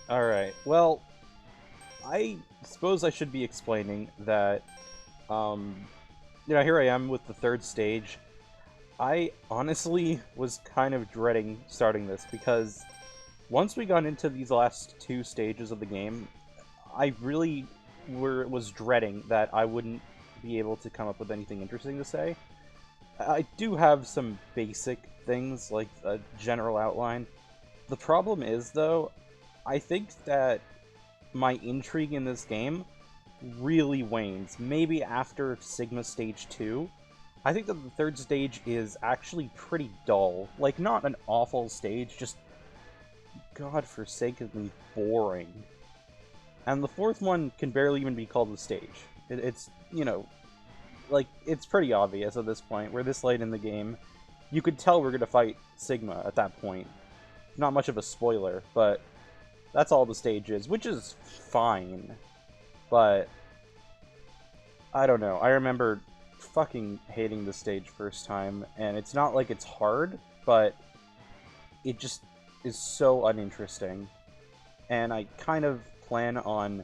Alright, well, I suppose I should be explaining that, um, here I am with the third stage. I honestly was kind of dreading starting this because once we got into these last two stages of the game, I really was dreading that I wouldn't be able to come up with anything interesting to say. I do have some basic things, like a general outline. The problem is, though, I think that my intrigue in this game really wanes. Maybe after Sigma Stage 2. I think that the third stage is actually pretty dull. Like, not an awful stage, just godforsakenly boring. And the fourth one can barely even be called a stage. It's, like, it's pretty obvious at this point. We're this late in the game. You could tell we're going to fight Sigma at that point. Not much of a spoiler, but that's all the stage is, which is fine. But I don't know. I remember fucking hating the stage first time, and it's not like it's hard, but it just is so uninteresting. And I kind of plan on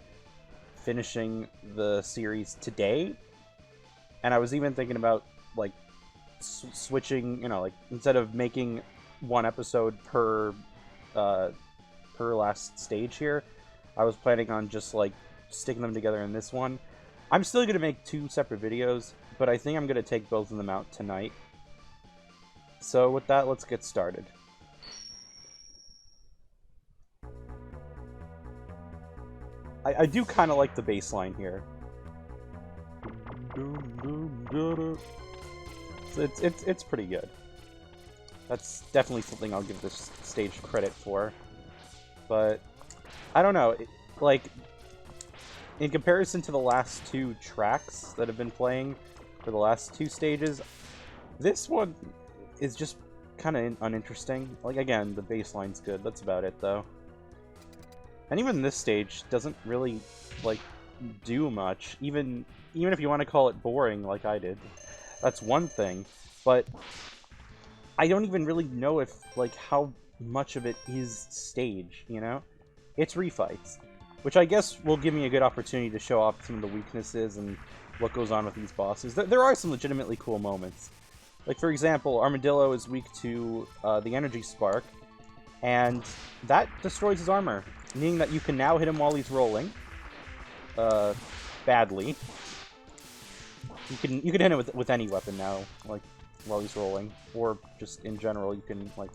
finishing the series today, and I was even thinking about, like, switching, like, instead of making one episode per last stage here, I was planning on just, like, sticking them together in this one. I'm still going to make two separate videos, but I think I'm going to take both of them out tonight. So with that, let's get started. I do kind of like the bass line here. It's pretty good. That's definitely something I'll give this stage credit for. But I don't know, like, in comparison to the last two tracks that have been playing for the last two stages, this one is just kind of uninteresting. Like, again, the bass line's good. That's about it, though. And even this stage doesn't really, like, do much. Even if you want to call it boring, like I did. That's one thing. But I don't even really know if, like, how much of it is stage, It's refights. Which I guess will give me a good opportunity to show off some of the weaknesses and what goes on with these bosses. There are some legitimately cool moments. Like, for example, Armadillo is weak to the Energy Spark, and that destroys his armor, meaning that you can now hit him while he's rolling. Badly. You can hit him with any weapon now, like, while he's rolling. Or just in general, you can, like,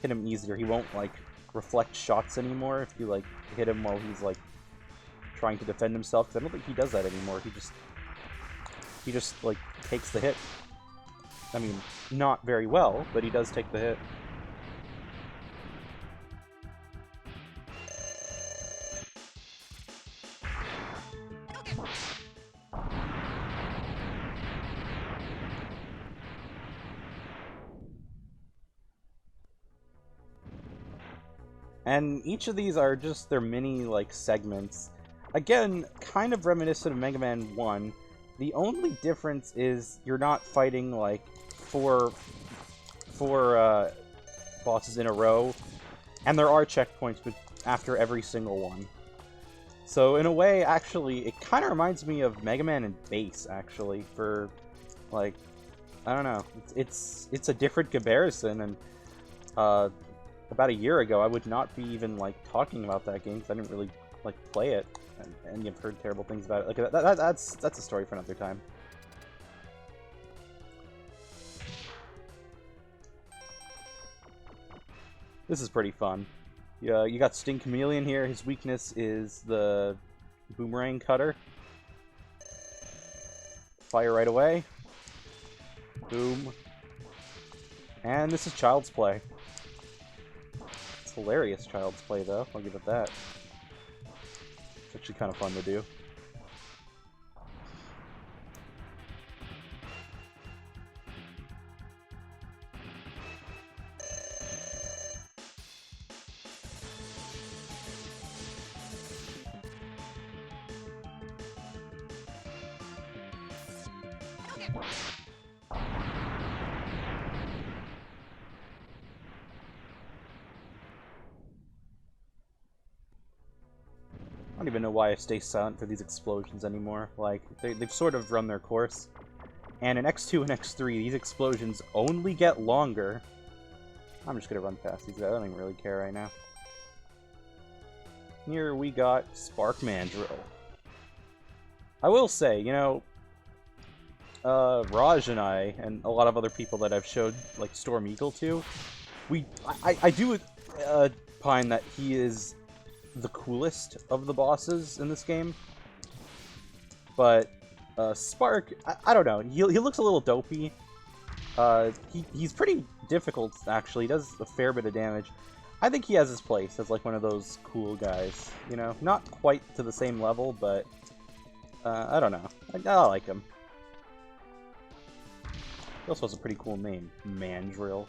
hit him easier. He won't, like, reflect shots anymore if you, like, hit him while he's, like, trying to defend himself, because I don't think he does that anymore. He just, like, takes the hit. I mean, not very well, but he does take the hit. And each of these are just their mini, like, segments. Again, kind of reminiscent of Mega Man 1. The only difference is you're not fighting, like, four bosses in a row, and there are checkpoints after every single one. So, in a way, actually, it kind of reminds me of Mega Man and Bass, actually, for, like, I don't know. It's a different comparison, and, about a year ago, I would not be even, like, talking about that game, because I didn't really, like, play it, and you've heard terrible things about it. Like, that's a story for another time. This is pretty fun. You got Sting Chameleon here. His weakness is the Boomerang cutter. Fire right away. Boom. And this is Child's Play. It's hilarious Child's Play, though. I'll give it that. It's actually kind of fun to do. don't even know why I stay silent for these explosions anymore. Like, they've sort of run their course. And in X2 and X3, these explosions only get longer. I'm just gonna run past these guys. I don't even really care right now. Here we got Spark Mandrill. I will say, you know, Raj and I, and a lot of other people that I've showed, like, Storm Eagle to, I do opine that he is the coolest of the bosses in this game. But Spark, I don't know. He looks a little dopey. He's pretty difficult, actually. He does a fair bit of damage. I think he has his place as, like, one of those cool guys. You know, not quite to the same level, but I don't know. I like him. He also has a pretty cool name, Mandrill.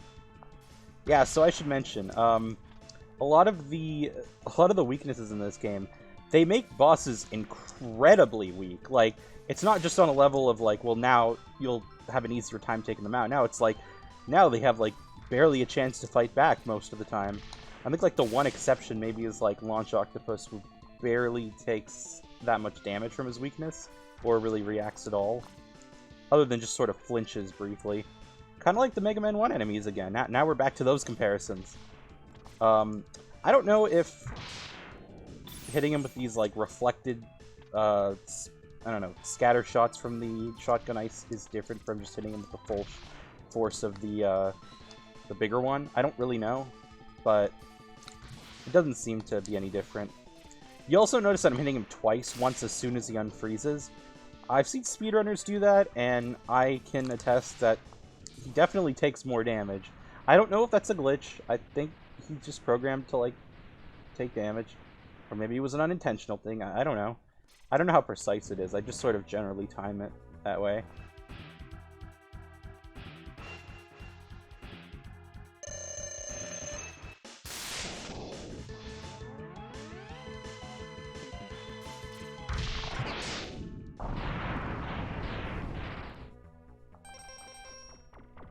Yeah, so I should mention, a lot of the weaknesses in this game, they make bosses incredibly weak. Like, it's not just on a level of, like, well, now you'll have an easier time taking them out. Now it's like, now they have, like, barely a chance to fight back most of the time. I think, like, the one exception maybe is, like, Launch Octopus, who barely takes that much damage from his weakness, or really reacts at all. Other than just sort of flinches briefly. Kind of like the Mega Man 1 enemies again. Now we're back to those comparisons. I don't know if hitting him with these, like, reflected, I don't know, scatter shots from the shotgun ice is different from just hitting him with the full force of the bigger one. I don't really know, but it doesn't seem to be any different. You also notice that I'm hitting him twice, once as soon as he unfreezes. I've seen speedrunners do that, and I can attest that he definitely takes more damage. I don't know if that's a glitch. I think he's just programmed to, like, take damage. Or maybe it was an unintentional thing. I don't know. I don't know how precise it is. I just sort of generally time it that way.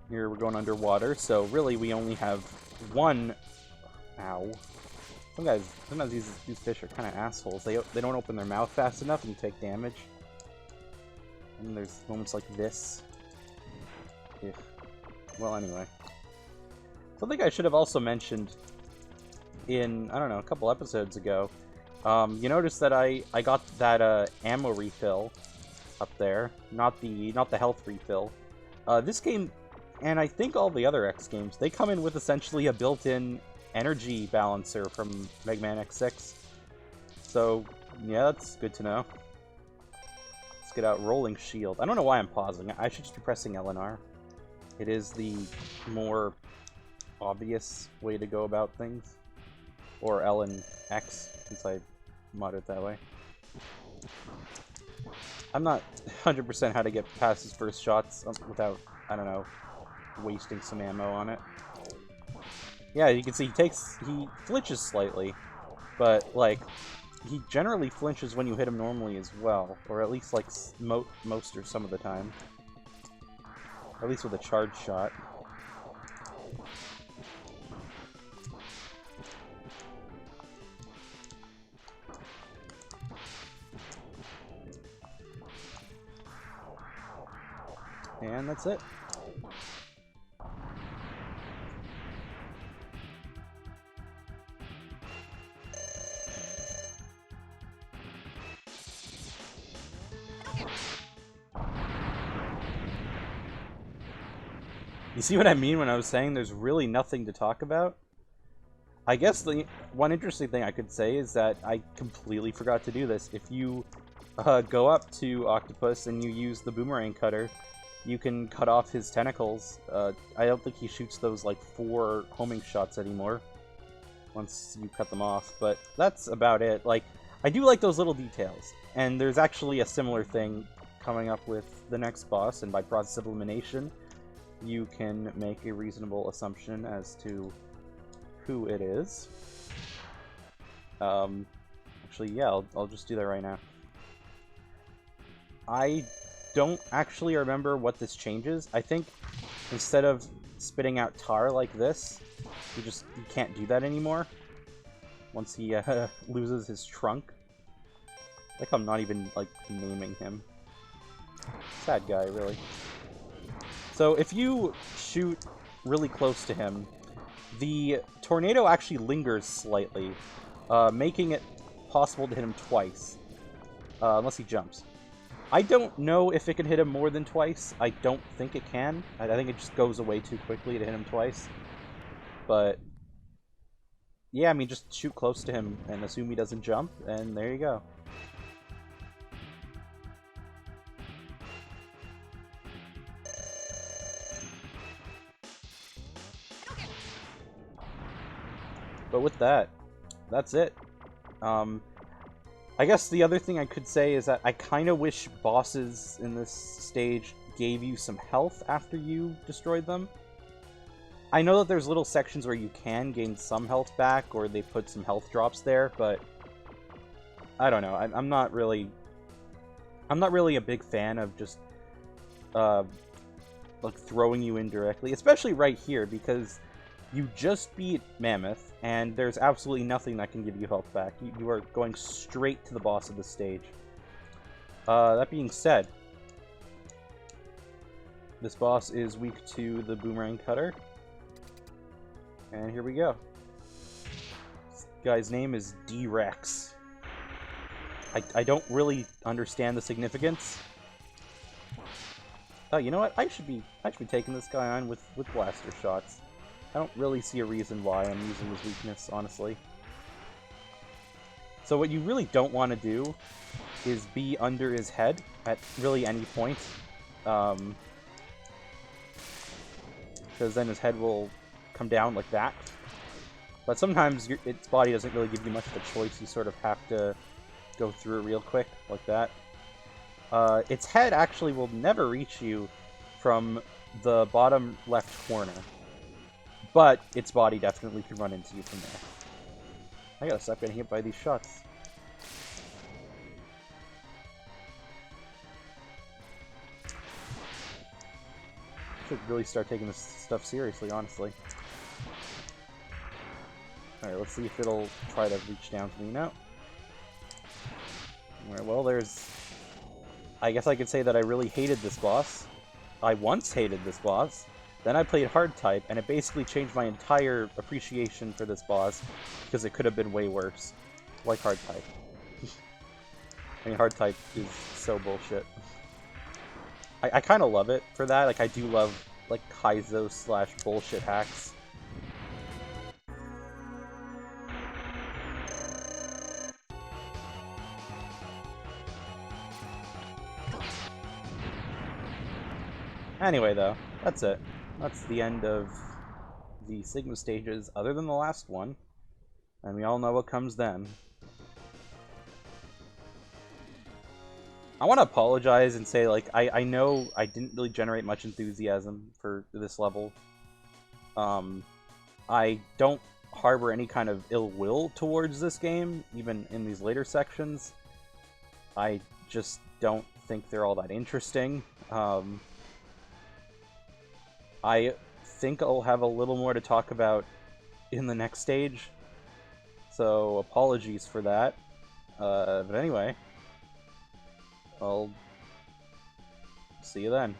Here we're going underwater, so really we only have one. Ow. Sometimes these fish are kind of assholes. They don't open their mouth fast enough and take damage. And there's moments like this. Yeah. Well, anyway. Something I should have also mentioned in, I don't know, a couple episodes ago. You notice that I got that ammo refill up there, not the health refill. This game, and I think all the other X games, they come in with essentially a built-in energy balancer from Mega Man X6. So, yeah, that's good to know. Let's get out Rolling Shield. I don't know why I'm pausing. I should just be pressing L and R. It is the more obvious way to go about things. Or L and X, since I mod it that way. I'm not 100% how to get past his first shots without, I don't know, wasting some ammo on it. Yeah, you can see he flinches slightly, but, like, he generally flinches when you hit him normally as well, or at least, like, most or some of the time. Or at least with a charge shot. And that's it. You see what I mean when I was saying there's really nothing to talk about? I guess the one interesting thing I could say is that I completely forgot to do this. If you go up to Octopus and you use the Boomerang cutter, you can cut off his tentacles. I don't think he shoots those, like, 4 homing shots anymore once you cut them off, but that's about it. Like, I do like those little details, and there's actually a similar thing coming up with the next boss, and by process of elimination, you can make a reasonable assumption as to who it is. Actually, yeah, I'll just do that right now. I don't actually remember what this changes. I think instead of spitting out tar like this, you can't do that anymore once he loses his trunk. Like I'm not even, like, naming him. Sad guy, really. So if you shoot really close to him, the tornado actually lingers slightly, making it possible to hit him twice, unless he jumps. I don't know if it can hit him more than twice. I don't think it can. I think it just goes away too quickly to hit him twice. But yeah, I mean, just shoot close to him and assume he doesn't jump, and there you go. But with that, that's it. I guess the other thing I could say is that I kind of wish bosses in this stage gave you some health after you destroyed them. I know that there's little sections where you can gain some health back, or they put some health drops there, but I don't know. I'm not really a big fan of just like throwing you in directly, especially right here, because you just beat Mammoth, and there's absolutely nothing that can give you health back. You are going straight to the boss of the stage. That being said, this boss is weak to the Boomerang Cutter. And here we go. This guy's name is D-Rex. I don't really understand the significance. Oh, you know what? I should be taking this guy on with blaster shots. I don't really see a reason why I'm using his weakness, honestly. So what you really don't want to do is be under his head at really any point. Because then his head will come down like that. But sometimes its body doesn't really give you much of a choice. You sort of have to go through it real quick, like that. Its head actually will never reach you from the bottom left corner. But its body definitely can run into you from there. I gotta stop getting hit by these shots. Should really start taking this stuff seriously, honestly. Alright, let's see if it'll try to reach down to me now. Alright, well, there's... I guess I could say that I really hated this boss. I once hated this boss. Then I played hard type, and it basically changed my entire appreciation for this boss, because it could have been way worse. Like hard type. I mean, hard type is so bullshit. I kind of love it for that. Like, I do love, like, Kaizo / bullshit hacks. Anyway, though, that's it. That's the end of the Sigma stages, other than the last one. And we all know what comes then. I want to apologize and say, like, I know I didn't really generate much enthusiasm for this level. I don't harbor any kind of ill will towards this game, even in these later sections. I just don't think they're all that interesting. I think I'll have a little more to talk about in the next stage, so apologies for that. But anyway, I'll see you then.